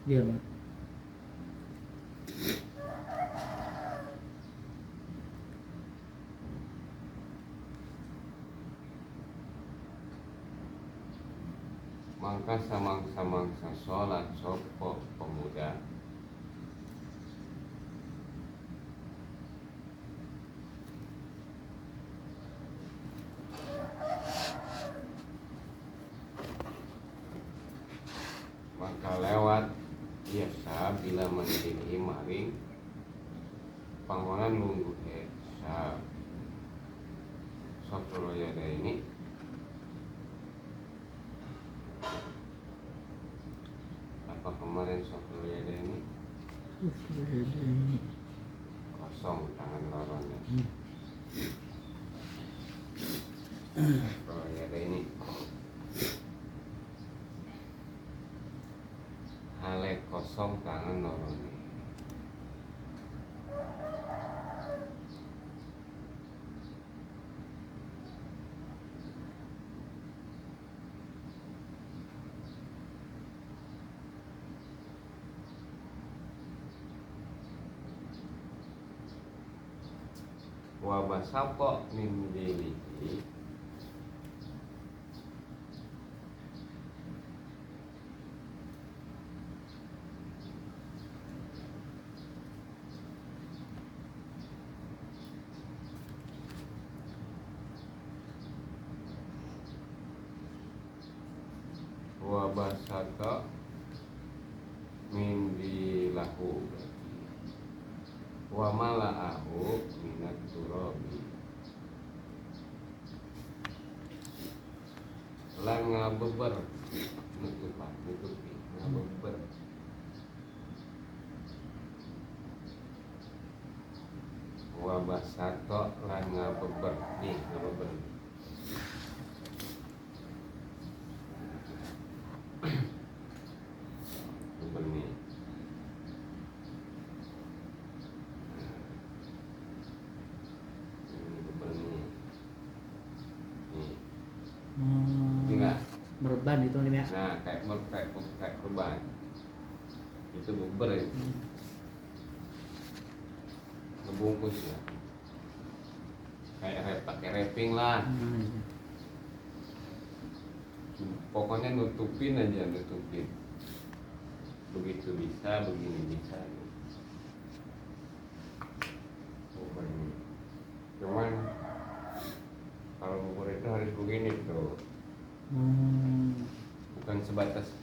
Iya, Mak. Mangka samangsa sholat sopo pemuda. Maka lewat biasa bila mandiri maring panggonan lungguh esa sopro yada ini apa kemarin sopro yada ini kosong tangan lorongnya. Sopro yada ini hale kosong tangan lorongnya. Wabah sapo mimiliki wabah sato mimbi lahu wa mala'ahu minat turabi lan ngabeber nutupi ngabeber wabah sato lan ngabeber nih ngabeber ngabeber nih Berban itu nih, ya. Nah, kayak kurban. Itu beber ya. Ngebungkus ya. Kayak pakai wrapping lah. Pokoknya nutupin aja, nutupin. Begitu bisa, begini bisa. Bubur ini. Cuman kalau bubur itu harus begini tuh. Bukan sebatas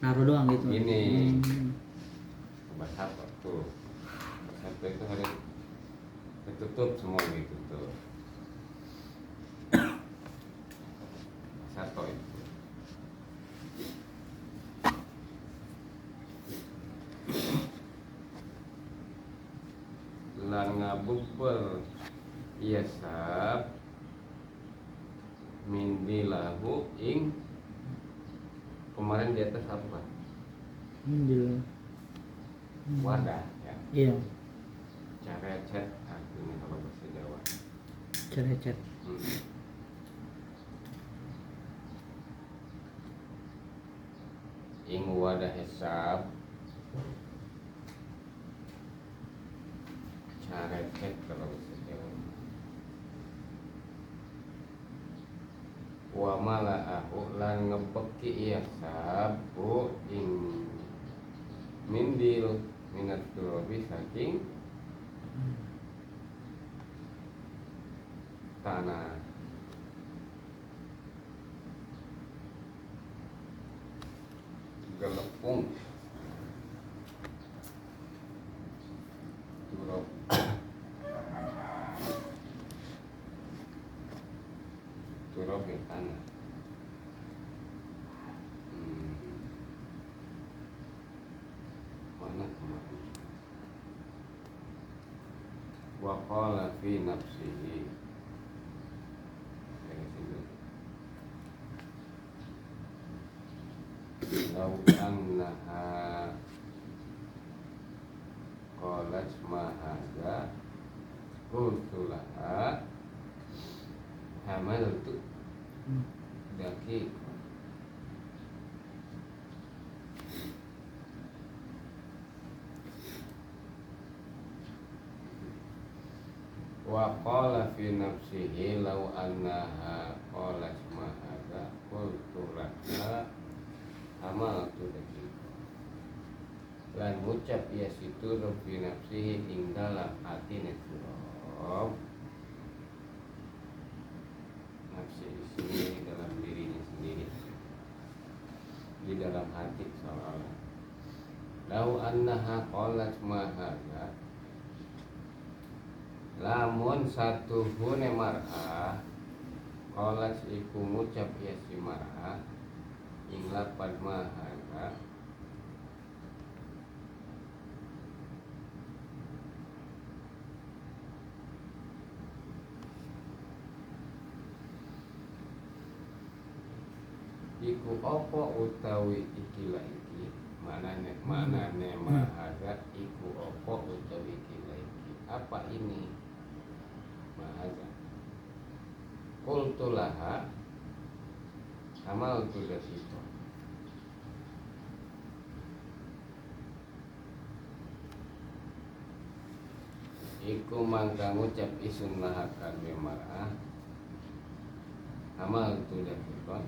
Naruh doang gitu. ini sebatas apa tuh, satu itu harus ditutup semua gitu tuh satu itu lan ngabuber iya sab mindi lahu ing kemarin di atas apa? Wadah ya. Iya. Carecet artinya kalau bahasa Jawa. Carecet. Ing wadah hesab carecet kalau bahasa Jawa. Wa mala'ahu lan ngebeki iya sabu ing mindil minat turabi saking tanah gelepung turab turab ya tanah. Mana kemarin wa qala fi nafsihi dari situ lau annaha qalat ma hadza qultu laha hamaltu daki Wa qala fi nafsihi law annaha qalat ma hadza qultu laka amaltu laki. Lan ngucap ia situ fi nafsihi ing dalam hatine surah. Nafsi di sini dalam dirinya sendiri, di dalam hati seolah-olah. Lau annaha qalat ma hadza, lamun satu hune mar'ah qalat iku ngucap ya si mar'ah ing lapad ma hadza, iku apa utawi ikilah iki, manane ma hadza iku apa utawi ikilah iki, apa ini ma hadza. Qultu laha amaltu laka. Iku mangka ngucap isun laha kadhe mar'ah amaltu laka.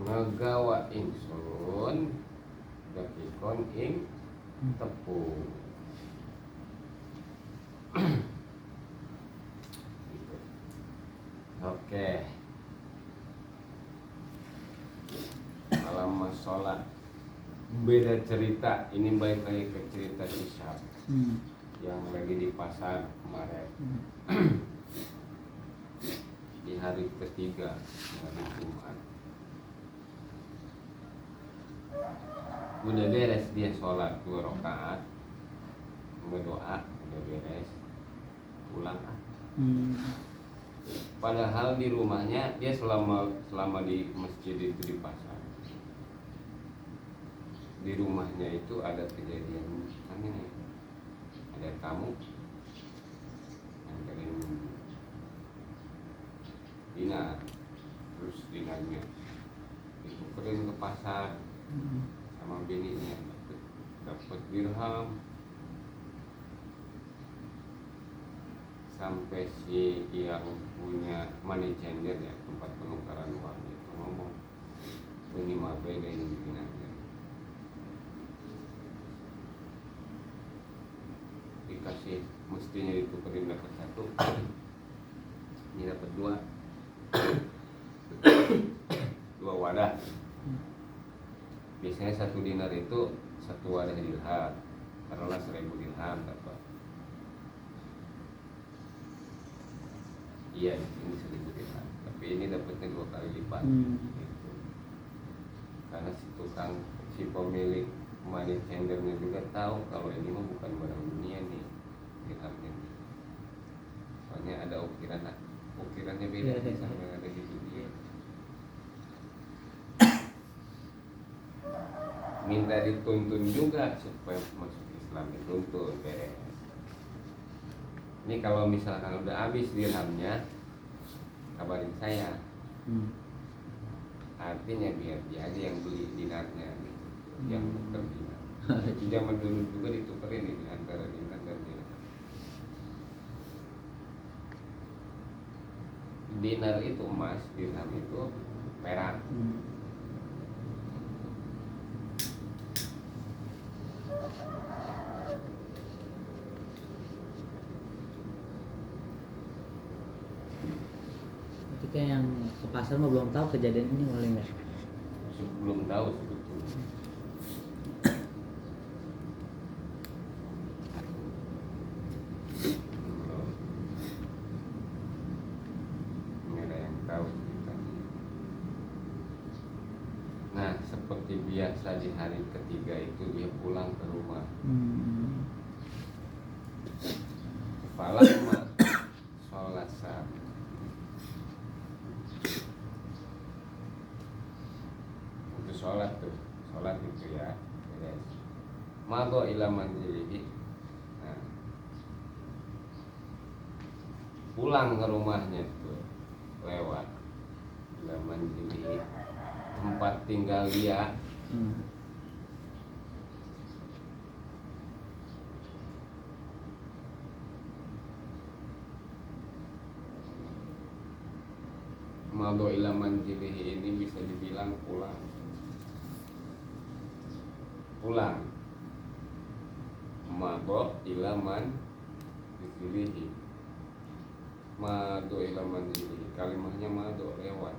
Ngagawa ingsun dakikon ing tepung. Gitu. Oke. Malam sholat beda cerita. Ini balik lagi ke cerita Ishak yang lagi di pasar kemarin. Di hari ketiga, hari Jumat. Udah beres dia sholat 2 rakaat, berdoa, udah beres, pulang. Padahal di rumahnya dia selama di masjid itu di pasar, di rumahnya itu ada kejadian ini, ada tamu nganterin dinar, terus dinarnya ditukerin ke pasar sama bininya, dapat dirham. Sampai si yang punya money changer ya, tempat penukaran uang itu ngomong, ini mah beda ini binatnya, dikasih mestinya ditukerin dapat 1, ini dapat 2 wadah. Biasanya 1 dinar itu 1 wadah dirham, taruhlah 1000 dirham dapat. Iya, ini 1000 dirham, tapi ini dapatnya 2 kali lipat. Gitu. Karena si tukang, si pemilik money changernya juga tahu kalau ini mah bukan barang dunia nih dirhamnya. Soalnya ada ukirannya beda sama yang ada di dunia. Minta dituntun juga supaya masuk Islam, dituntun beres. Ini kalau misalkan udah habis dirhamnya, kabarin saya. Artinya biar dia aja yang beli dinarnya, gitu. Yang tuker dinar. Zaman dulu juga ditukerin ini antara dinar dan dirham. Dinar itu emas, dirham itu perak. Ketika yang ke pasar mah belum tahu kejadian ini mulai nggak? Belum tahu sebetulnya. Ini ada yang tahu ceritanya. Nah, seperti biasa di hari ketiga itu dia pulang ke rumah. Kepala rumah sholat sahur. Sholat itu ya, yes. Mado ila manzilihi. Nah, pulang ke rumahnya tuh, lewat ila manzilihi, tempat tinggal dia Hmm. Mado ilaman jilihi ini bisa dibilang pulang mado ilaman jilihi, mado ilaman jilihi, kalimatnya mado lewat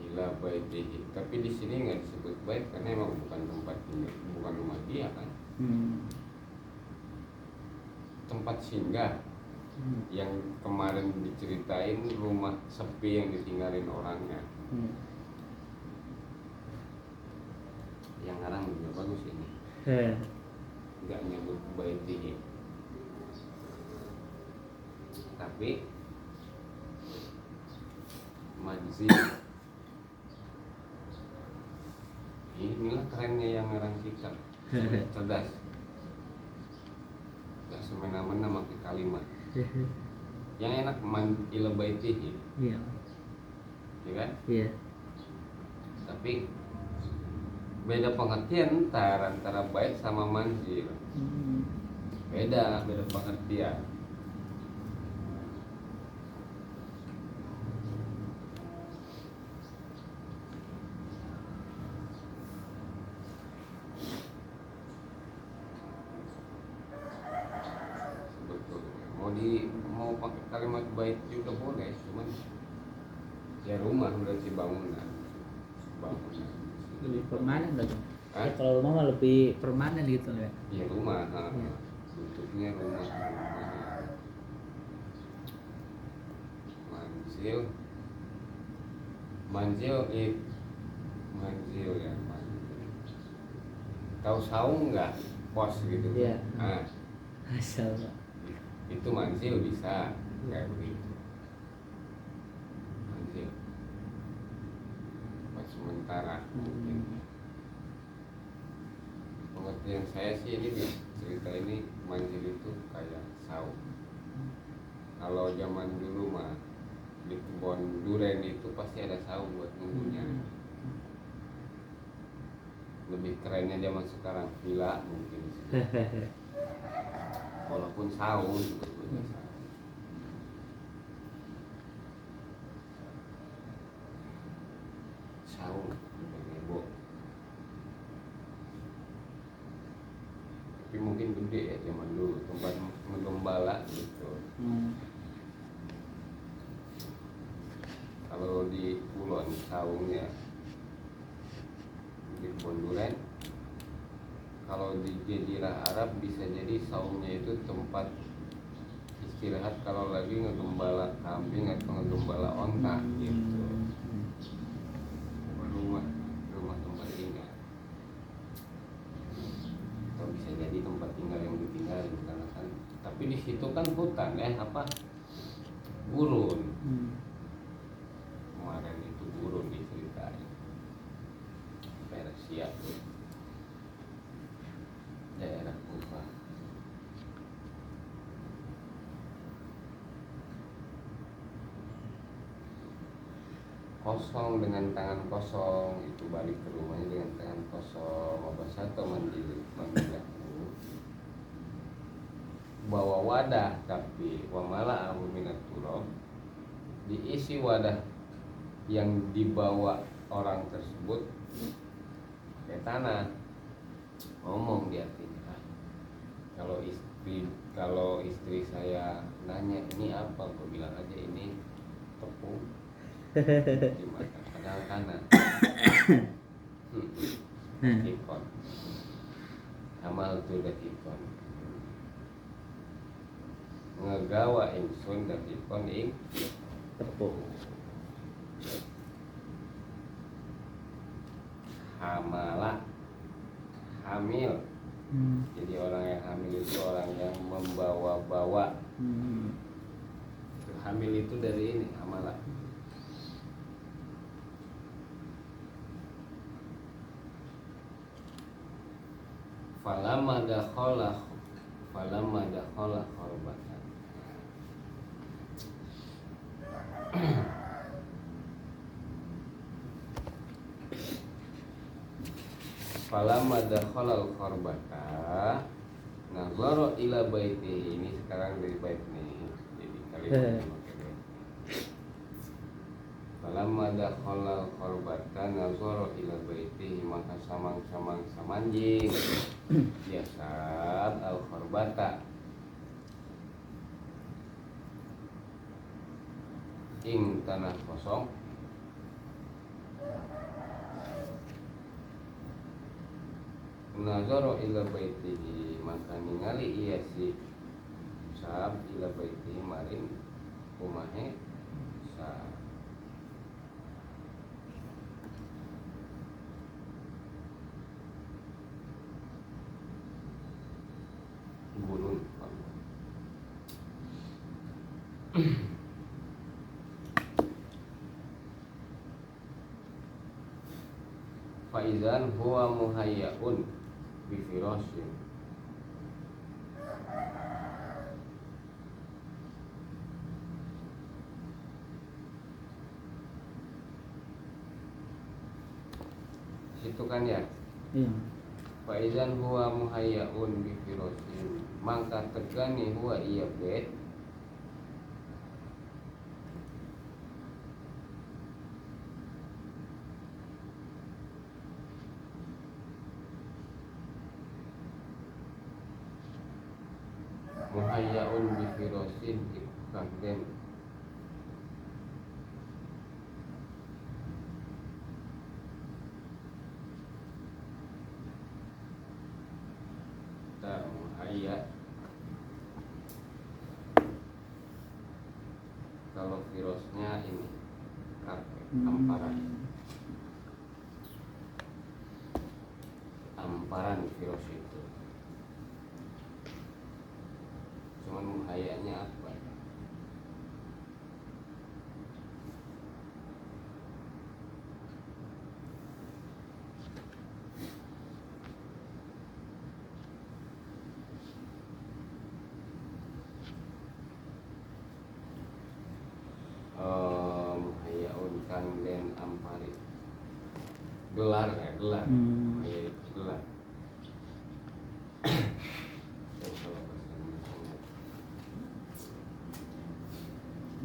ila baitihi, tapi di sini nggak disebut bait karena emang bukan tempat tinggal, bukan rumah dia kan. Tempat singgah yang kemarin diceritain rumah sepi yang ditinggalin orangnya. Yang sekarang juga bagus ini, nggak nyebut baitihi, tapi manzil. Inilah kerennya yang ngarang kitab, cerdas, nggak semena-mena pakai kalimat. Yang enak man ila baitihi, Iya. ya kan? Iya. Tapi beda pengertian antara bait sama manzil. Beda pengertian. Mau pakai kalimat bait juga boleh, cuman ya rumah berarti bangunan. Lebih permanen lagi. Hah? Ya, kalau rumah mah lebih permanen gitu ya. Ya rumah, Ya. bentuknya rumah. Manzil ya. Tahu saung nggak? Pos gitu. Iya. Nah, Asal. itu manzil bisa kayak begitu. Manzil tempat sementara mungkin. Pengertian saya sih ini cerita ini manzil itu kayak saung. Kalau zaman dulu mah di kebun duren itu pasti ada saung buat nunggunya. Lebih kerennya zaman sekarang villa mungkin. Walaupun saung sebetulnya saung nebo, tapi mungkin gede ya zaman dulu tempat menggembala gitu. Kalau di Kulon saungnya di kebun duren. Kalau di Jazirah Arab bisa jadi saungnya itu tempat istirahat kalau lagi ngegembala kambing atau ngegembala onta gitu. Rumah tempat tinggal, atau bisa jadi tempat tinggal yang ditinggalin karena kan. Tapi di situ kan hutan gurun. Kemarin itu gurun diceritain Persia, daerah Kufa. Kosong dengan tangan kosong, itu balik ke rumahnya dengan tangan kosong. Wabasato mandilahu, bawa wadah tapi wamala minat turab, diisi wadah yang dibawa orang tersebut ke tanah. Ngomong di artinya, kalau istri saya nanya ini apa, gue bilang aja ini tepung. Gimana? Padahal tanah. Tikon. Amal tu datikon. Ngegawa ingsun datikon ing Tepung. Hamala, hamil. Jadi orang yang hamil itu orang yang membawa-bawa. Hamil itu dari ini hamala. Falamma dakhala khorbatan. falamma dakhala al-kharbata nazara ila baitihi. Ini sekarang dari bait nih. Jadi kalimat ini pakai falamma dakhala al-kharbata nazara ila baitihi, maka samang-samang samanjing biasa al-kharbata ing tanah kosong nazaro ila baitihi, maka ningali iya si sahab ila baitihi maring umahe sahab. Gurun faizan huwa muhayyaun bi firasyin, situ kan ya. Iya. Faizan huwa muhayyaun bi firasyin, mangka tegani huwa iya bait muhayyaun bi firasyin ikakden ta muhayya. Kalau virusnya ini karpet amparan virus itu, cuman muhayyanya apa? Muhayyaun kang den ampari gelar gelar muhayya itu gelar. Dan kalau bahasa Indonesia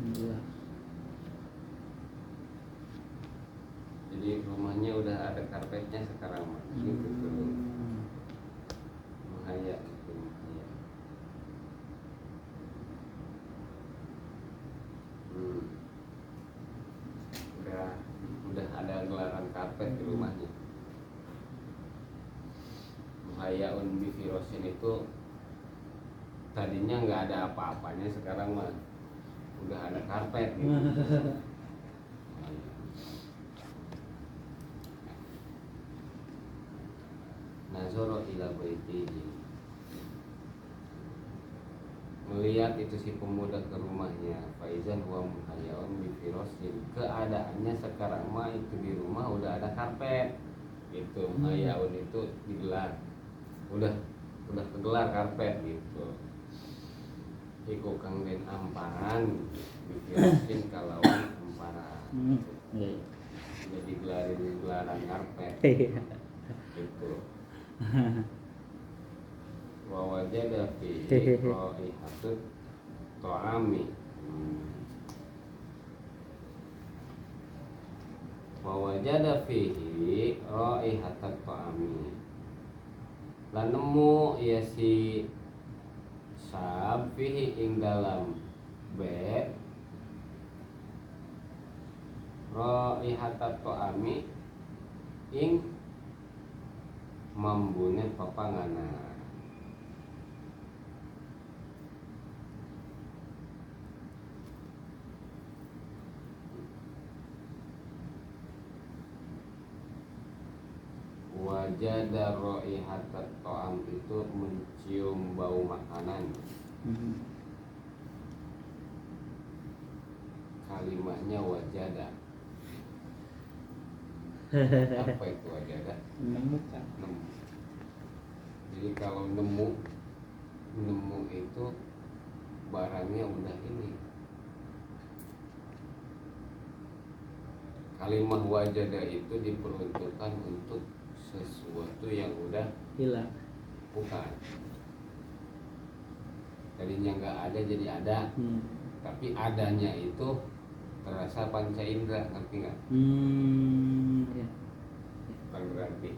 Gelar. jadi rumahnya udah ada karpetnya sekarang mah gitu dulu. Muhayya itu muhayya. Udah ada gelaran karpet di rumahnya. Muhayyaun bi firasyin itu tadinya nggak ada apa-apanya, sekarang mah udah ada karpet gitu. Nazara ila baitihi, melihat itu si pemuda ke rumahnya. Faizan huwa muhayyaun bi firasyin, keadaannya sekarang mah itu di rumah udah ada karpet gitu. Muhayyaun itu digelar, udah kegelar karpet gitu. Iku kang den amparan bi firasyin kalawan amparan. Jadi gelaran karpet gitu. Wa wajada fi raihatut ta'ami, wa wajada fihi raihatut ta'ami, lan nemu ya si sab fihi ing dalam bait raihatut ta'ami ing mambune papanganan. Wajada raihatat ta'am itu mencium bau makanan. Kalimatnya wajada. Apa itu wajada? Menemukan. Nemu. Jadi kalau nemu itu barangnya udah ini. Kalimat wajada itu diperuntukkan untuk sesuatu yang udah hilang. bukan. Tadinya nggak ada jadi ada. Tapi adanya itu terasa panca indera, ngerti nggak? Ya. Bukan berarti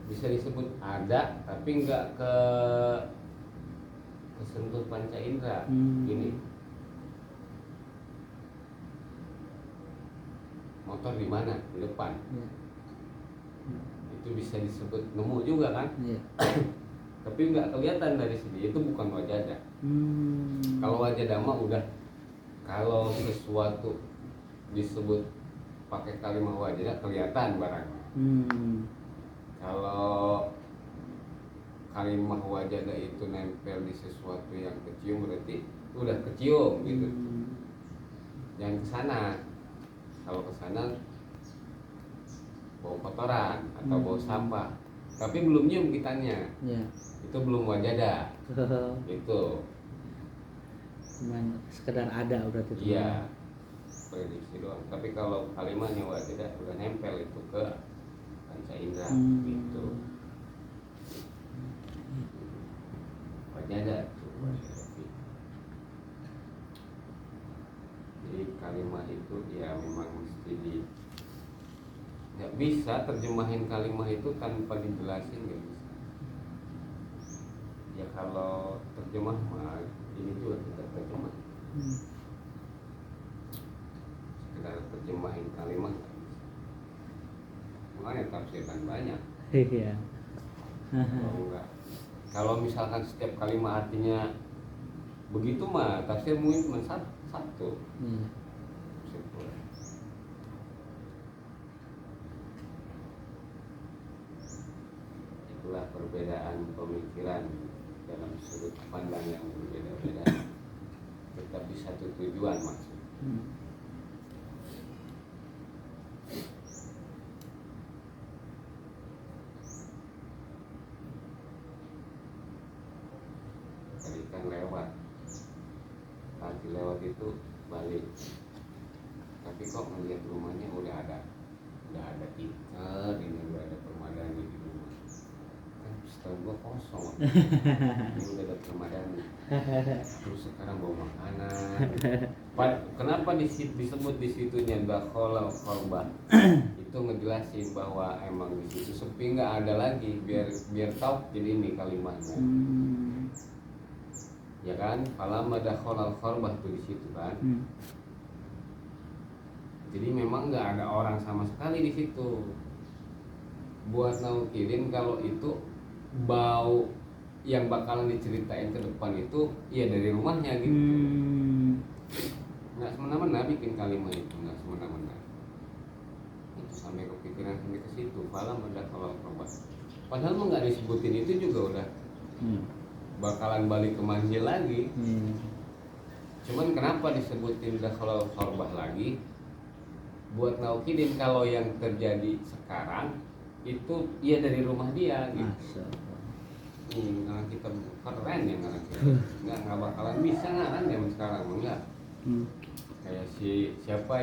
bisa disebut ada tapi nggak kesentuh panca indera. Gini, motor di mana? Di depan. Ya. Itu bisa disebut nemu juga kan? Ya. Tapi nggak kelihatan dari sini, itu bukan wajada. Kalau wajada mah udah, kalau sesuatu disebut pakai kalimat wajada kelihatan barang. Kalau kalimat wajada itu nempel di sesuatu yang kecium berarti udah kecium gitu. Jangan kesana. Kalau kesana bau kotoran atau bau sampah, tapi belum nyium kitanya. Ya. Itu belum wajada. Gitu. Cuman sekedar ada udah tuh. Iya, prediksi doang. Tapi kalau kalimatnya wajada udah nempel itu ke panca indera. Gitu. Wajada tuh, wajada. Jadi kalimat itu ya memang mesti nggak bisa terjemahin kalimat itu tanpa dijelasin, nggak bisa. Ya kalau terjemah mah ini juga kita terjemah. Sekedar terjemahin kalimat nggak bisa. Makanya tafsirkan banyak. Iya. Kalau misalkan setiap kalimat artinya begitu mah tafsir mungkin cuma satu. Itulah perbedaan pemikiran dalam sudut pandang yang berbeda-beda, tetapi satu tujuan maksud. Tadi kan lewat, nanti lewat itu balik, tapi kok melihat rumahnya udah ada tikar, ini udah ada permadani di rumah. Kan setahun gua kosong, ini udah ada permadani. Terus sekarang bawa makanan. Kenapa disebut di situnya dakhala korban? Itu ngejelasin bahwa emang di situ sepi, nggak ada lagi, biar tahu jadi ini kalimatnya. Ya kan, falamma dakhala al-kharbah tuh di situ kan. Jadi memang nggak ada orang sama sekali di situ. Buat naukidin kalau itu bau yang bakalan diceritain ke depan itu ya dari rumahnya gitu. Nggak semena-mena bikin kalimat itu, nggak semena-mena. Itu sampai kepikiran sampai ke situ. Falamma dakhala al-kharbah. Padahal mah nggak disebutin itu juga udah bakalan balik ke manzil lagi. Cuman kenapa disebutin dakhala al-kharbah lagi? Buat naukidin kalau yang terjadi sekarang itu ya dari rumah dia gitu. Ngarang kita keren ya, ngarang kita nggak bakalan bisa ngarang zaman sekarang, enggak. Kayak siapa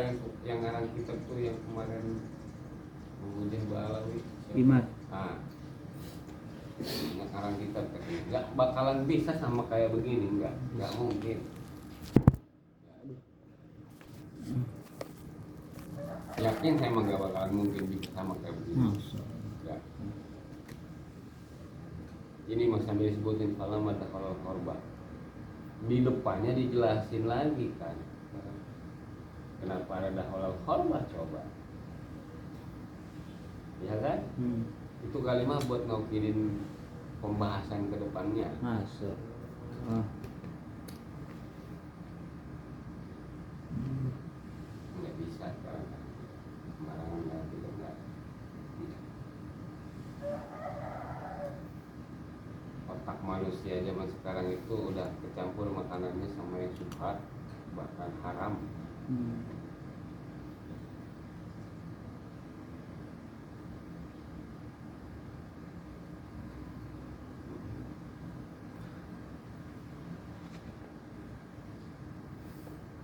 yang ngarang kitab tuh yang kemarin Mujah Balawi, Imat. Ngarang kitab katanya nggak bakalan bisa sama kayak begini, nggak mungkin. Yakin saya emang gak bakalan mungkin bisa sama kayak begini. Ya. Ini mas sambil disebutin falamma dakhala al-kharbah. Di depannya dijelasin lagi kan. Kenapa ada dakhala al-kharbah coba? Ya kan? Itu kalimat buat naukidin pembahasan ke depannya. Masuk. Nggak bisa sekarang. Sembarangan tidak enggak. Otak manusia zaman sekarang itu udah kecampur makanannya sama yang syubhat, bahkan haram.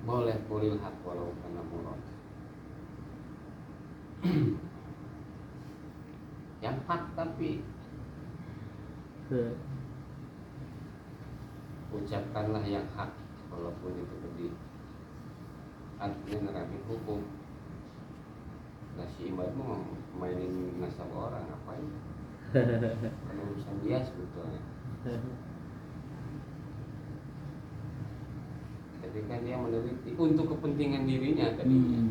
Boleh kulil haq walau kana murad. yang hak, tapi ucapkanlah yang hak walaupun itu pedih. Artinya nerapin hukum. Nah si Imad mau mainin nasab orang ngapain? Kan urusan dia sebetulnya. Tapi kan dia meneliti untuk kepentingan dirinya tadinya.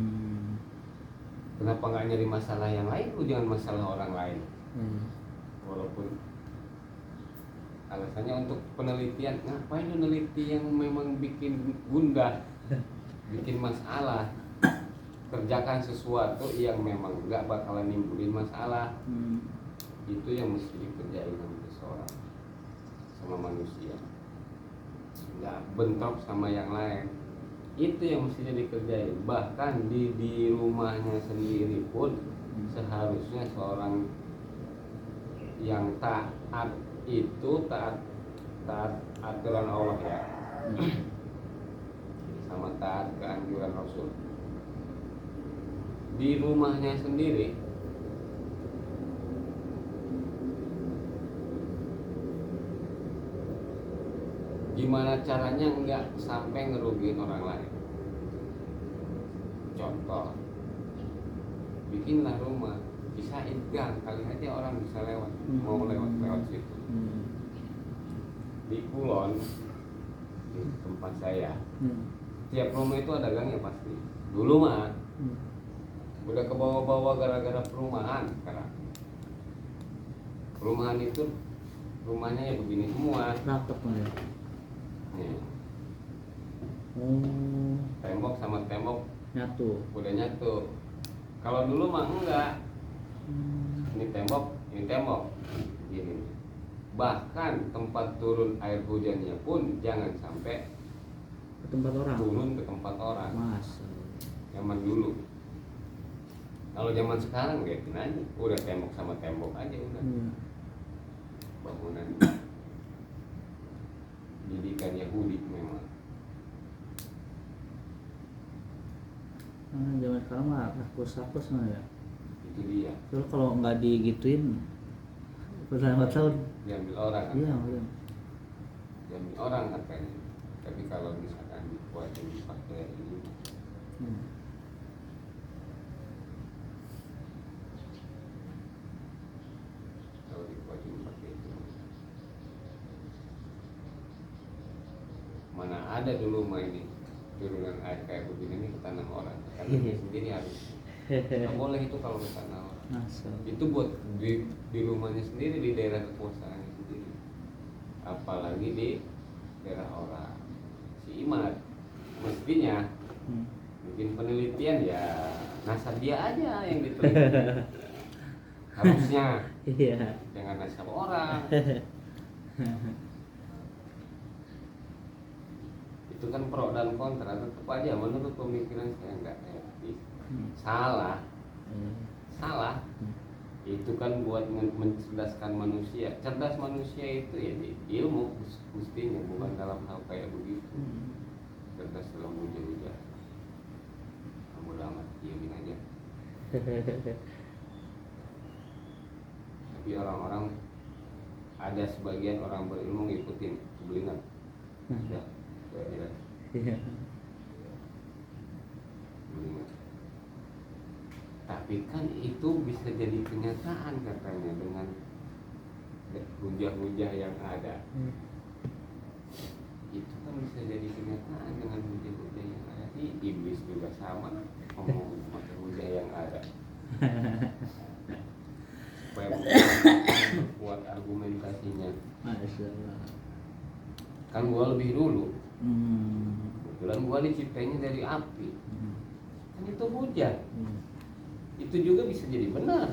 Kenapa nggak nyari masalah yang lain? Jangan masalah orang lain. Walaupun alasannya untuk penelitian, ngapain lu neliti yang memang bikin gundah, bikin masalah? Kerjakan sesuatu yang memang nggak bakalan nimbulin masalah. Itu yang mesti dikerjain sama seseorang, sama manusia. Nggak bentrok sama yang lain. Itu yang mestinya dikerjain. Bahkan di rumahnya sendiri pun seharusnya seorang yang taat itu taat aturan Allah ya, sama taat keanjuran Rasul. Di rumahnya sendiri gimana caranya nggak sampai ngerugiin orang lain. Contoh, bikinlah rumah, pisahin gang, kali aja orang bisa lewat, mau lewat situ. Di Kulon, di tempat saya, tiap rumah itu ada gangnya pasti. Dulu mah udah ke bawah-bawah gara-gara perumahan sekarang. Perumahan itu rumahnya ya begini semua. Rakep ya. Nih. Tembok sama tembok Nyatu. udah nyatu. Kalau dulu mah enggak. Ini tembok, gini. Bahkan tempat turun air hujannya pun jangan sampai Ke tempat orang. turun ke tempat orang. Masa. Zaman dulu. Kalau zaman sekarang liatin aja, udah tembok sama tembok aja udah. Bangunan didikan Yahudi memang. Zaman sekarang mah rakus mah ya. Itu dia. Soalnya kalau nggak digituin bertahun tahun Diambil orang kan? iya betul. Diambil orang katanya. Tapi kalau misalkan dibuatin dipakai ini, kalau dibuatin pakai itu, mana ada dulu mah ini turunan air kayak begini nih ke tanah orang. Karena dia sendiri harus. Nggak boleh itu kalau ke tanah orang. Masa. Itu buat di rumahnya sendiri, di daerah kekuasaannya sendiri, apalagi di daerah orang. Si Imad mestinya bikin penelitian ya nasab dia aja yang diteliti. Harusnya Iya. jangan nasab orang. Itu kan pro dan kontra, tetap aja menurut pemikiran saya enggak etis. Salah. Itu kan buat mencerdaskan manusia. Cerdas manusia itu ya di ilmu mestinya, bukan dalam hal kayak begitu. Cerdas dalam hujan-hujan. Kamu amat diamin aja. Tapi orang-orang, ada sebagian orang berilmu ngikutin kebelingan. Ya, ya. Kebelingan. Tapi kan itu bisa jadi kenyataan katanya dengan hujah-hujah yang ada. Itu kan bisa jadi kenyataan dengan hujah-hujah yang ada. Iblis juga sama ngomong pakai hujah yang ada. Supaya buat argumentasinya. Kan gua lebih dulu. Kebetulan gua diciptainya dari api. Kan itu hujah. Itu juga bisa jadi benar.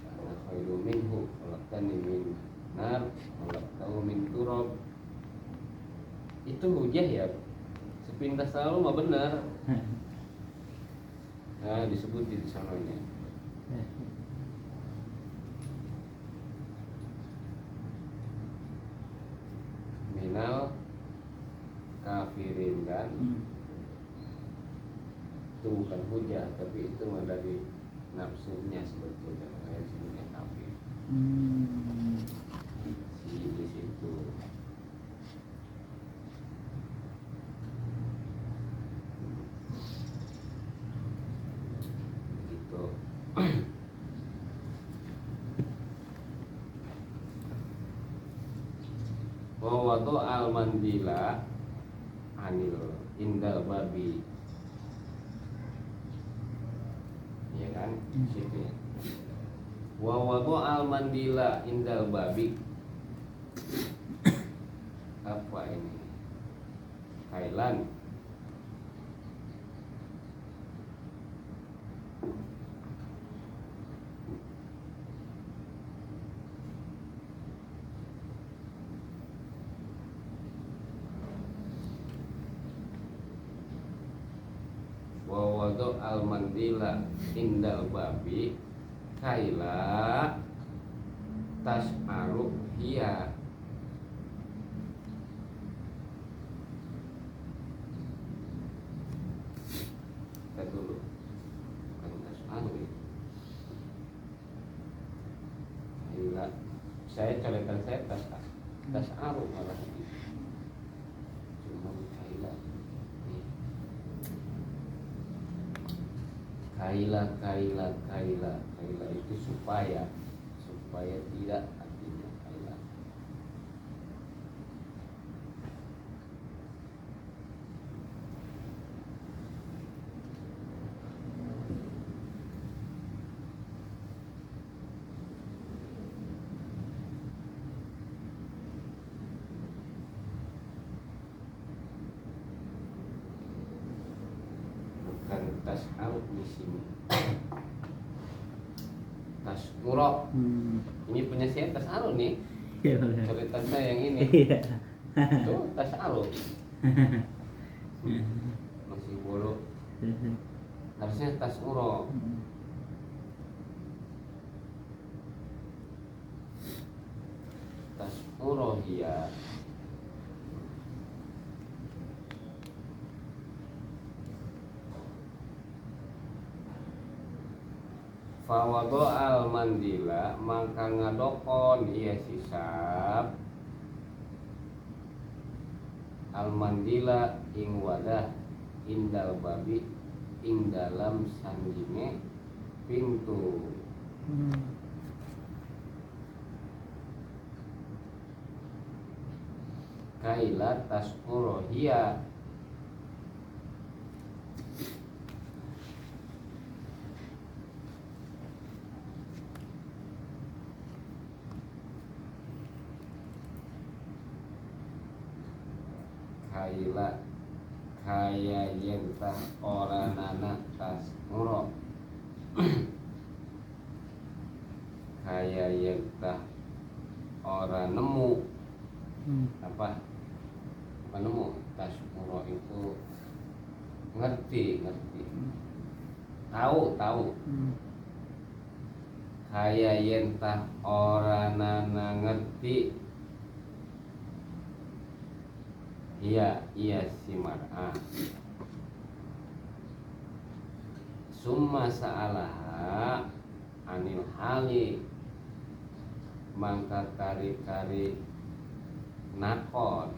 Karena khairu minhu khalaqtani min nar khalaqtahu min turab. Itu hujah ya. Sepintas lalu mah benar. Nah, disebut di sananya. Minal kafirin kan bukan hujah, tapi itu mah dari nafsunya sebetulnya, makanya sebutnya kafir. Si iblis itu. Gitu. Wawadu al-mandila anil indal babi, ya kan? Situ ya. Wawadu al-mandila indal babi, apa ini? Thailand. Wawadu al-mandila indal babi kaila tas'aru hiya. Kita dulu bukan tas'aru ya. Kaila, saya coretan saya tas'aru malah cuma kaila. Kaila itu supaya tidak, artinya kaila. Bukan tas'aru di sini. Tas'uro. Ini punya saya tas'aru nih. Iya. Coretan saya yang ini. Iya. Tuh tas'aru. Masih bolok. Harusnya tas'uro. Tas'uro hiya. Fawado al mandila, maka ngadokon ia sisab al mandila ing wadah indal babi ing dalam sandinge pintu. Kaila tas'uro hiya. Kaila kaya yentah oranana tas'uro. Kaya yentah orang nemu apa nemu tas'uro itu ngerti tahu. Kaya yentah oranana ngerti. Iya si mar'a. Summa sa'alaha anil hali, mangka kari-kari nakon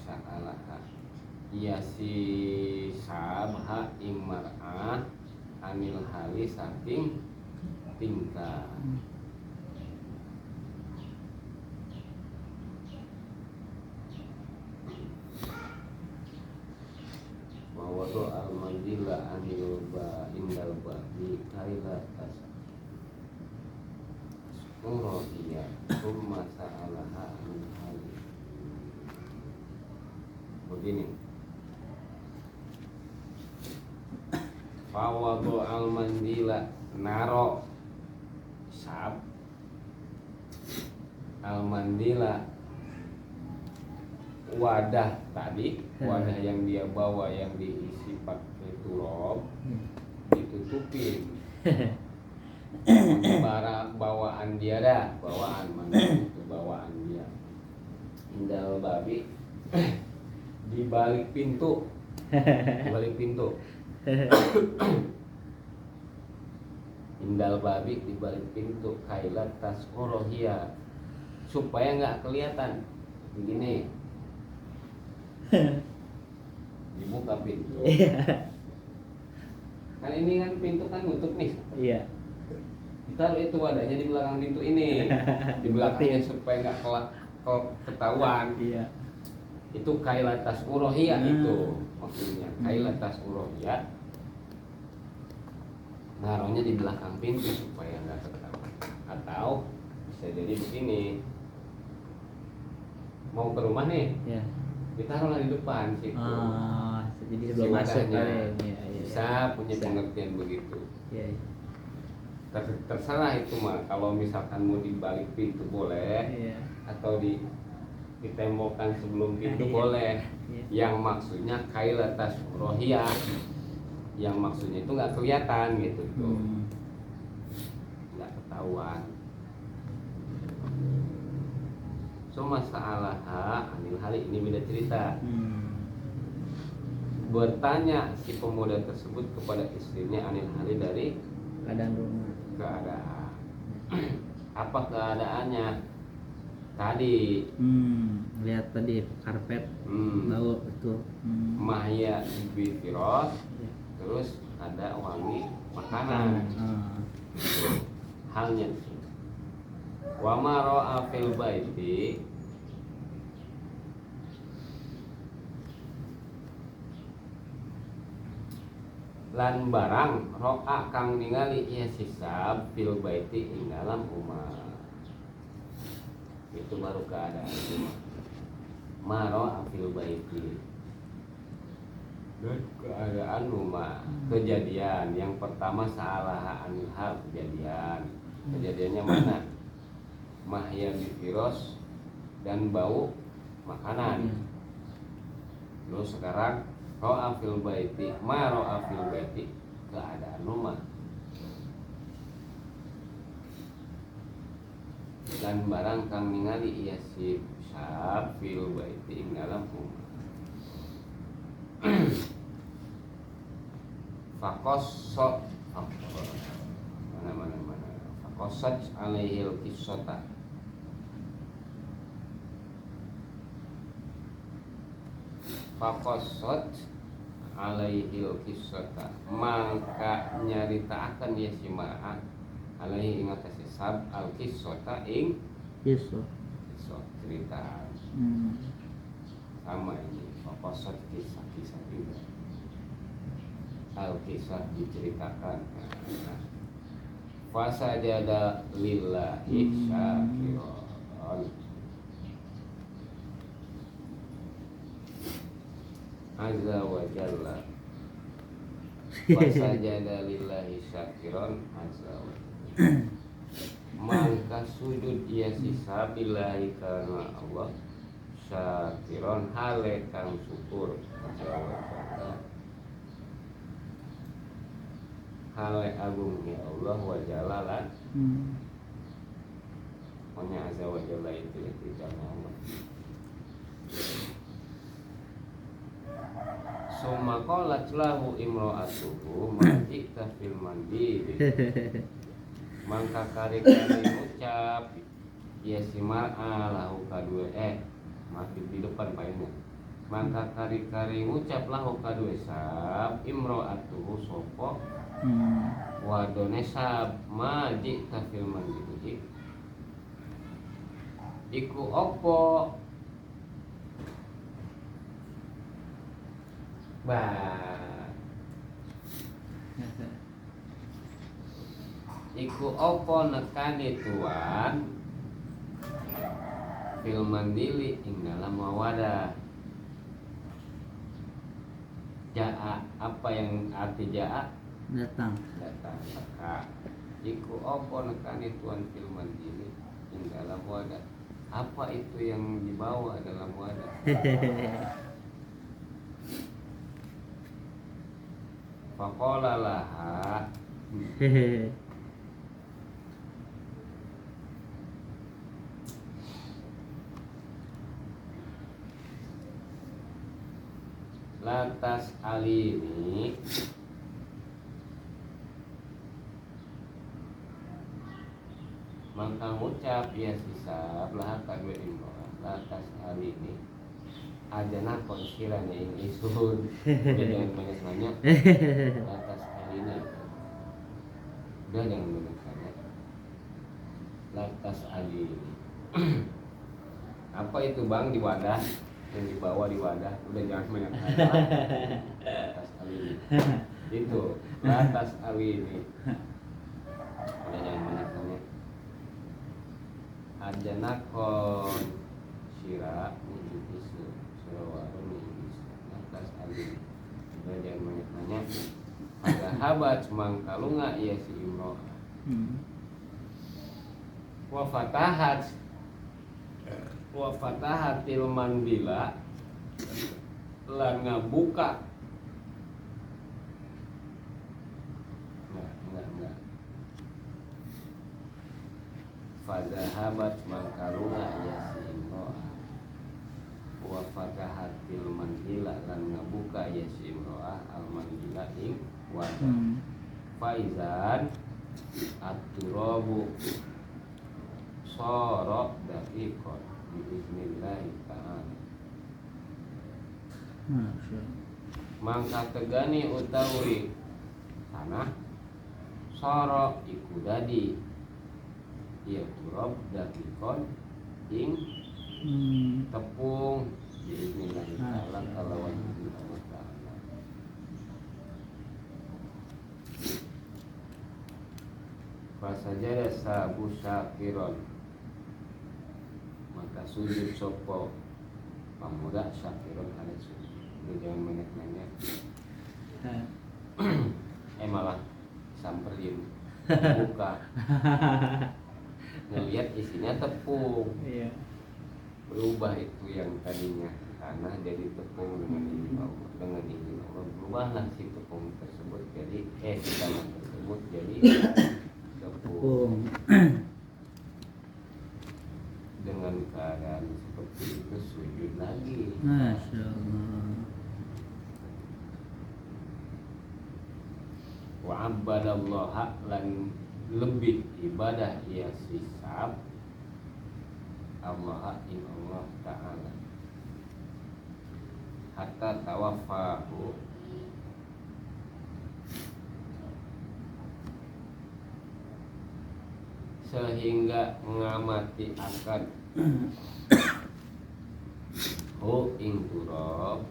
sa'alaha iya si sabha ing mar'a anil hali saking tingkah. Wawadu al mandila anil ba indal babi kaila tas urodiya summa sa'alaha anil hali. Begini, fawadu al mandila naro sab al mandila wadah tadi, wadah yang dia bawa yang diisi pakai turab ditutupin. bawaan dia dah, bawaan mana itu bawaan dia. Indal babi di balik pintu, di balik pintu. Indal babi di balik pintu kailat tas orohia, supaya nggak kelihatan begini. Dibuka pintu. Kan ini kan pintu kan nutup nih. Iya. Taruh itu wadahnya di belakang pintu ini, di belakangnya supaya nggak ketahuan. Iya. Itu kailatas urohia itu maksudnya. Kailatas urohia naruhnya di belakang pintu supaya nggak ketahuan. Atau bisa jadi begini, mau ke rumah nih, Iya. ditaruhlah di depan situ. Jadi sebelum masuk wadahnya. ya. Bisa punya pengertian begitu. Iya. Terserah itu mah, kalau misalkan mau di balik pintu boleh, Iya. atau ditembokkan sebelum pintu Iya. boleh. Iya. Yang maksudnya kailatas rohia, yang maksudnya itu nggak kelihatan gitu tuh, nggak ketahuan. So masalah anil hali ini beda cerita. Bertanya si pemuda tersebut kepada istrinya anil hali dari Keadaan rumah. keadaan. Apa keadaannya? Tadi Lihat tadi karpet bau betul. mahya bifiros, Iya. terus ada wangi makanan. Halnya wa ma ra'a fil baiti lan barang ro'a kang ningali ieu sisab fil baiti ing dalam rumah. Itu baru keadaan rumah. Ma ro'a fil baiti, keadaan rumah. Kejadian yang pertama salah anil hal, kejadiannya mana? Mahya bifiros dan bau makanan. Terus sekarang ro'a fil baiti, ma ro'a fil baiti, keadaan rumah. Dan barang kang ningali ieu sab fil baiti ing dalam rumah. Fakosot mana fakosat alaihil kisota, fakosot alaihil kisota, maka nyarita akan ya si ma'at alaihi ing atas sab al kisota ing Yesus. kisot cerita. Sama ini fakosot kisah juga. Al-kisah diceritakan. Fasajada lillahi syakiron, azza wa jalla. Fasajada lillahi syakiron, azza wa jalla. Maka sujud ia sisa billahi karena Allah, syakiron hale kang syukur, azza wa jalla. Hale agung ya Allah wa jalalan. Pokoknya azza wa jalla itu tidak Allah. Summa qalat lahu imra'atuhu ma ji'ta fil mandi. Mangka kari-kari ngucap ya si mar'a lahu kadue mati di depan painnya. Mangka kari-kari ngucap lahu kadue sab imra'atuhu sopo wadone sab maji tafil mandi iku opo iku opo nekani tuan fil mandili ing dalam wawadah. Ja'a, apa yang arti ja'a? Datang. Teka. Iku opo nekani tuan fil mandili ing dalam wadah. Apa itu yang dibawa dalam wadah? Faqala laha Lantas ali ini maka ngucap ya sisa belah kadue imroah. Lantas ali ini ajana konsiranya ing isun. Jangan banyak nanya. Lantas ali ini udah jangan banyak nanya. Lantas ali ini apa itu bang di wadah yang dibawa di wadah, udah jangan banyak nanya. Lantas ali ini itu lantas ali ini udah jangan banyak nanya. Ajana kon sira ning isu surawaru ning isu. Lantas ali udah jangan banyak nanya. Ada habat mangkalunga ya si imroah. Wa fatahatil mandila lan ngabuka. Enggak. Fadahabat mangkalunga ya si imroah. Wa fatahatil mandila lan ngabuka ya si imroah al mandila ing wadah. Faizan at-turabu soro daqiqon biiznillahi ta'ala. Mangka tegani utawi tanah soro iku dadi ieu turab daqiqon ing tepung biiznillahi ta'ala kalawan Allah ta'ala. Fasajada sabu syakiron maka sujud sopo pemuda syakiron ada sujud. Jangan banyak nanya. Malah samperin buka ngelihat isinya tepung. Berubah itu yang tadinya tanah jadi tepung dengan izin Allah. Dengan izin Allah berubahlah si tepung tersebut jadi si tanah tersebut jadi tepung. Dengan keadaan seperti itu sujud lagi. Masya Allah. Wa abadallaha lan lebih ibadah ya sisab Allah in Allah ta'ala hatta tawafahu sehingga ngamati akan ing turab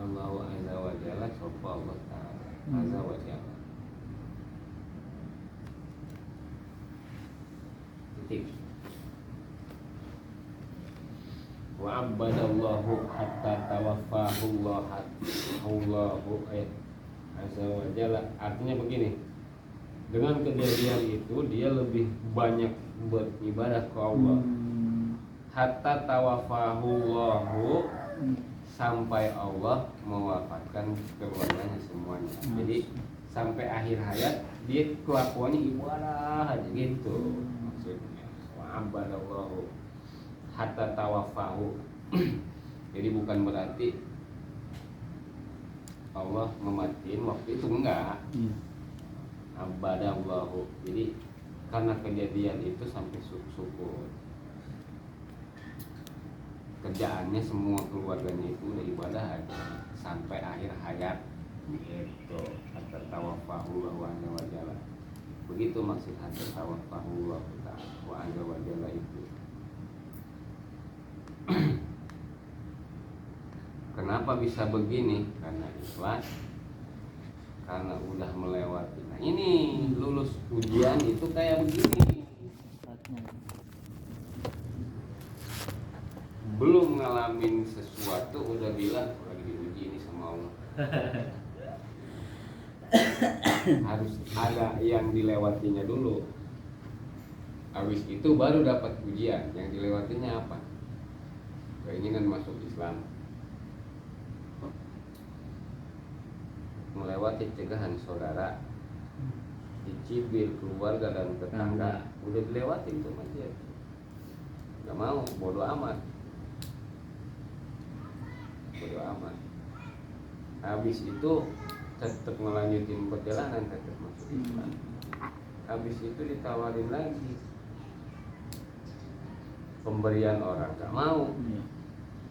Allah azza wa jalla sapa Allah ta'ala azza wa jalla. Titik. Wa abadallahu hatta tawaffahu Allahu azza wa jalla. Artinya begini, dengan kejadian itu dia lebih banyak beribadah ke Allah. Hatta tawaffahu Allahu sampai Allah mewafatkan keluarganya semuanya. Jadi sampai akhir hayat dia kelakuannya ibadah aja gitu maksudnya. Wa abadallahu hatta tawaffahu. Jadi bukan berarti Allah mematiin waktu itu, enggak. Abadallahu. Jadi karena kejadian itu sampai syukur. Kerjaannya semua keluarganya itu udah ibadah aja sampai akhir hayat gitu. Hatta tawaffahu wa azza wa jalla. Begitu maksud hatta tawaffahu wa azza wa jalla itu. Kenapa bisa begini? Karena ikhlas, karena udah melewati. Nah ini lulus ujian itu kayak begini. Belum ngalamin sesuatu udah bilang lagi diuji ini sama Allah. Harus ada yang dilewatinya dulu. Habis itu baru dapat ujian. Yang dilewatinya apa? Keinginan masuk Islam, melewati cegahan saudara, dicibir keluarga dan tetangga, udah dilewatin tuh aja. Gak mau, bodoh amat. aman. Habis itu tetap ngelanjutin perjalanan, tetap masuk Islam. Habis itu ditawarin lagi pemberian orang, gak mau.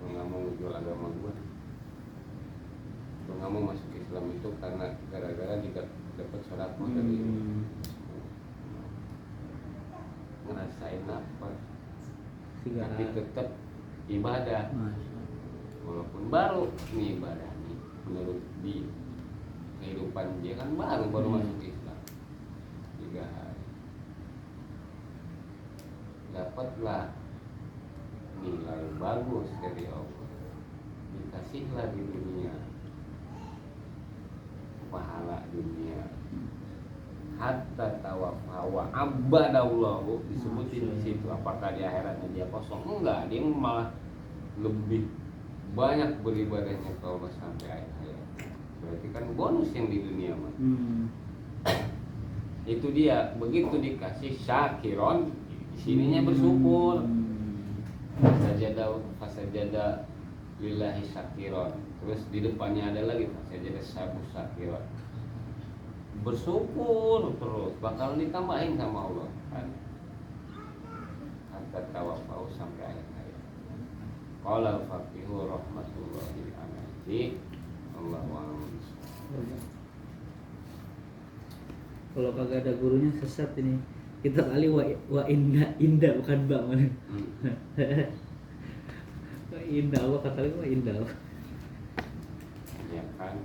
Gue gak mau jual agama gue, gue gak mau masuk Islam itu karena gara-gara dapat sodako dari ngerasain apa, tapi tetap ibadah. Walaupun baru nih ibadah nih, menurut di kehidupan dia kan baru masuk Islam 3 hari, dapatlah nilai bagus dari Allah, dikasihlah di dunia pahala dunia, hatta tawafa wa abadallahu, disebutin di situ. Apakah di akhiratnya dia kosong? Enggak, dia malah lebih banyak beribadahnya ke Allah sampai akhir hayat. Berarti kan bonus yang di dunia mah. Itu dia, begitu dikasih syakiron, sininya bersyukur. Fasajada lillahi syakiron. Terus di depannya ada lagi fasajada sabu syakiron. Bersyukur terus, bakal ditambahin sama Allah kan. Hatta tawafau sampai akhir hayat. Qala al-faqihu rahmatullahi alaihi. Allahu a'lam. Kalau kagak ada gurunya sesat ini. Kita kali wa indah bukan ba mana. Wa indah wa kata wa indah. Ya kan.